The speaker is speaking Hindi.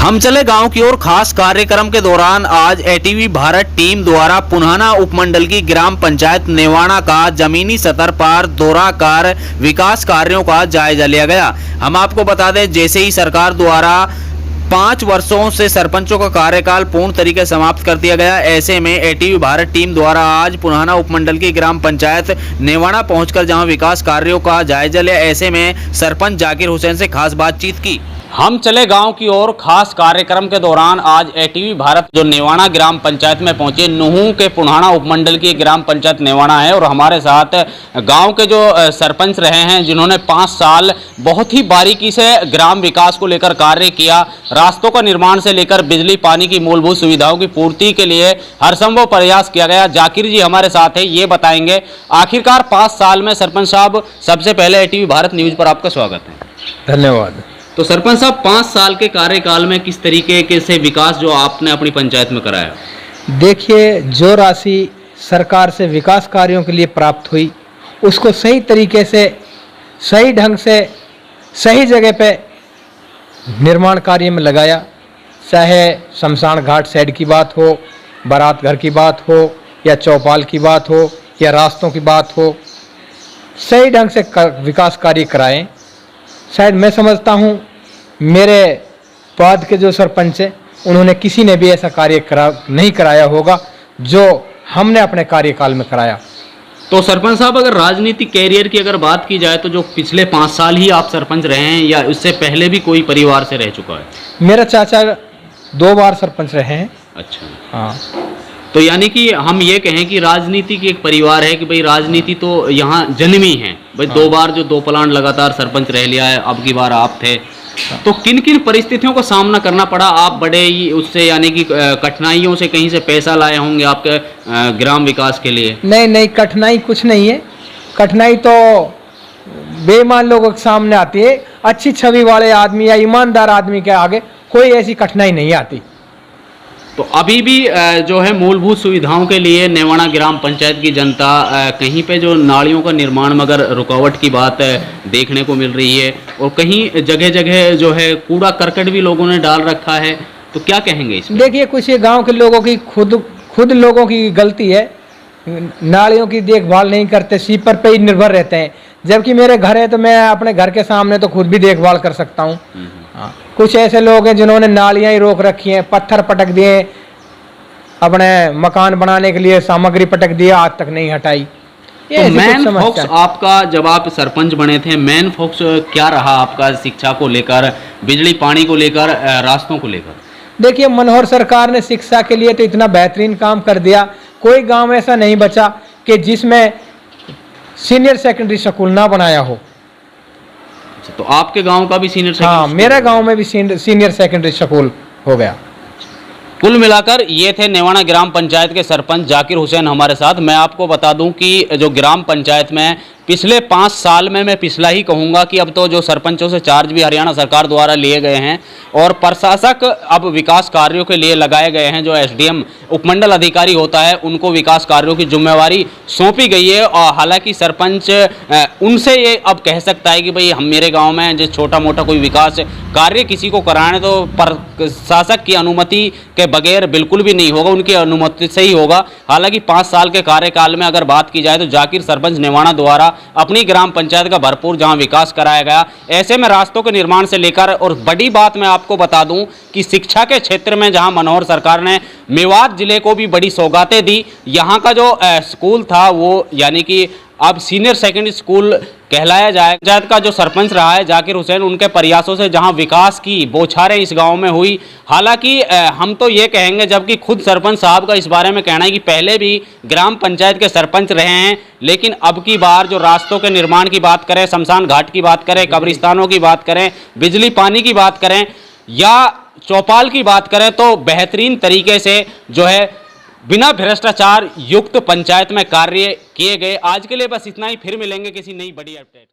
हम चले गांव की ओर खास कार्यक्रम के दौरान आज एटीवी भारत टीम द्वारा पुन्हाना उपमंडल की ग्राम पंचायत नेवाड़ा का जमीनी सतह पर दौरा कर विकास कार्यों का जायजा लिया गया। हम आपको बता दें, जैसे ही सरकार द्वारा 5 वर्षों से सरपंचों का कार्यकाल पूर्ण तरीके समाप्त कर दिया गया, ऐसे में एटीवी भारत टीम द्वारा आज पुन्हाना उपमंडल की ग्राम पंचायत नेवाड़ा पहुंचकर जहां विकास कार्यों का जायजा लिया, ऐसे में सरपंच जाकिर हुसैन से खास बातचीत की। हम चले गांव की ओर खास कार्यक्रम के दौरान आज एटीवी भारत जो नेवाड़ा ग्राम पंचायत में पहुंचे, नुहू के पुन्हाना उपमंडल की ग्राम पंचायत नेवाड़ा है और हमारे साथ गांव के जो सरपंच रहे हैं, जिन्होंने 5 साल बहुत ही बारीकी से ग्राम विकास को लेकर कार्य किया, रास्तों का निर्माण से लेकर बिजली पानी की मूलभूत सुविधाओं की पूर्ति के लिए हर संभव प्रयास किया गया। जाकिर जी हमारे साथ है, ये बताएंगे आखिरकार 5 साल में। सरपंच साहब, सबसे पहले एटीवी भारत न्यूज पर आपका स्वागत है। धन्यवाद। तो सरपंच साहब, 5 साल के कार्यकाल में किस तरीके से विकास जो आपने अपनी पंचायत में कराया? देखिए, जो राशि सरकार से विकास कार्यों के लिए प्राप्त हुई, उसको सही तरीके से, सही ढंग से, सही जगह पे निर्माण कार्य में लगाया। चाहे शमशान घाट साइड की बात हो, बारात घर की बात हो, या चौपाल की बात हो, या रास्तों की बात हो, सही ढंग से विकास कार्य कराएं। शायद मैं समझता हूँ मेरे बाद के जो सरपंच हैं, उन्होंने किसी ने भी ऐसा कार्य नहीं कराया होगा जो हमने अपने कार्यकाल में कराया। तो सरपंच साहब, अगर राजनीतिक कैरियर की अगर बात की जाए तो जो पिछले 5 साल ही आप सरपंच रहे हैं या उससे पहले भी कोई परिवार से रह चुका है? मेरा चाचा 2 बार सरपंच रहे हैं। अच्छा, हाँ। तो यानी कि हम ये कहें कि राजनीति की एक परिवार है कि भाई राजनीति तो यहाँ जन्मी है भाई। हाँ। 2 बार जो 2 प्लान लगातार सरपंच रह लिया है, अब की बार आप थे। हाँ। तो किन किन परिस्थितियों का सामना करना पड़ा? आप बड़े ही उससे यानी कि कठिनाइयों से कहीं से पैसा लाए होंगे आपके ग्राम विकास के लिए? नहीं, कठिनाई कुछ नहीं है। कठिनाई तो बेईमान लोगों के सामने आती है। अच्छी छवि वाले आदमी या ईमानदार आदमी के आगे कोई ऐसी कठिनाई नहीं आती। तो अभी भी जो है मूलभूत सुविधाओं के लिए नेवाड़ा ग्राम पंचायत की जनता कहीं पे जो नालियों का निर्माण में अगर रुकावट की बात देखने को मिल रही है, और कहीं जगह जगह जो है कूड़ा करकट भी लोगों ने डाल रखा है, तो क्या कहेंगे इसमें? देखिए, कुछ ये गांव के लोगों की खुद लोगों की गलती है। नालियों की देखभाल नहीं करते, सीपर पे ही निर्भर रहते हैं। जबकि मेरे घर है तो मैं अपने घर के सामने तो खुद भी देखभाल कर सकता हूँ। कुछ ऐसे लोग हैं जिन्होंने नालियां ही रोक रखी हैं, पत्थर पटक दिए, अपने मकान बनाने के लिए सामग्री पटक दिया, आज तक नहीं हटाई। तो मेन फोकस आपका, जब आप सरपंच बने थे, मेन फोकस क्या रहा आपका? शिक्षा को लेकर, बिजली पानी को लेकर, रास्तों को लेकर? देखिए, मनोहर सरकार ने शिक्षा के लिए तो इतना बेहतरीन काम कर दिया, कोई गांव ऐसा नहीं बचा कि जिसमें सीनियर सेकेंडरी स्कूल ना बनाया हो। तो आपके गांव का भी सीनियर सेकेंडरी? हाँ, मेरे गांव में भी सीनियर सेकेंडरी स्कूल हो गया। कुल मिलाकर ये थे नेवाड़ा ग्राम पंचायत के सरपंच जाकिर हुसैन हमारे साथ। मैं आपको बता दूं कि जो ग्राम पंचायत में पिछले 5 साल में, मैं पिछला ही कहूँगा कि अब तो जो सरपंचों से चार्ज भी हरियाणा सरकार द्वारा लिए गए हैं और प्रशासक अब विकास कार्यों के लिए लगाए गए हैं। जो एसडीएम उपमंडल अधिकारी होता है, उनको विकास कार्यों की जिम्मेवारी सौंपी गई है। और हालांकि सरपंच उनसे ये अब कह सकता है कि भाई हम, मेरे गाँव में जो छोटा मोटा कोई विकास कार्य किसी को कराने तो प्रशासक की अनुमति के बगैर बिल्कुल भी नहीं होगा, उनकी अनुमति से ही होगा। हालांकि 5 साल के कार्यकाल में अगर बात की जाए तो जाकिर सरपंच नेवाड़ा द्वारा अपनी ग्राम पंचायत का भरपूर जहां विकास कराया गया, ऐसे में रास्तों के निर्माण से लेकर, और बड़ी बात मैं आपको बता दूं कि शिक्षा के क्षेत्र में जहां मनोहर सरकार ने मेवात जिले को भी बड़ी सौगातें दी, यहां का जो स्कूल था वो यानी कि अब सीनियर सेकेंडरी स्कूल कहलाया जाए। पंचायत का जो सरपंच रहा है जाकिर हुसैन, उनके प्रयासों से जहां विकास की बौछारें इस गांव में हुई। हालांकि हम तो ये कहेंगे, जबकि खुद सरपंच साहब का इस बारे में कहना है कि पहले भी ग्राम पंचायत के सरपंच रहे हैं, लेकिन अब की बार जो रास्तों के निर्माण की बात करें, शमशान घाट की बात करें, कब्रिस्तानों की बात करें, बिजली पानी की बात करें या चौपाल की बात करें, तो बेहतरीन तरीके से जो है बिना भ्रष्टाचार युक्त पंचायत में कार्य किए गए। आज के लिए बस इतना ही, फिर मिलेंगे किसी नई बड़ी अपडेट।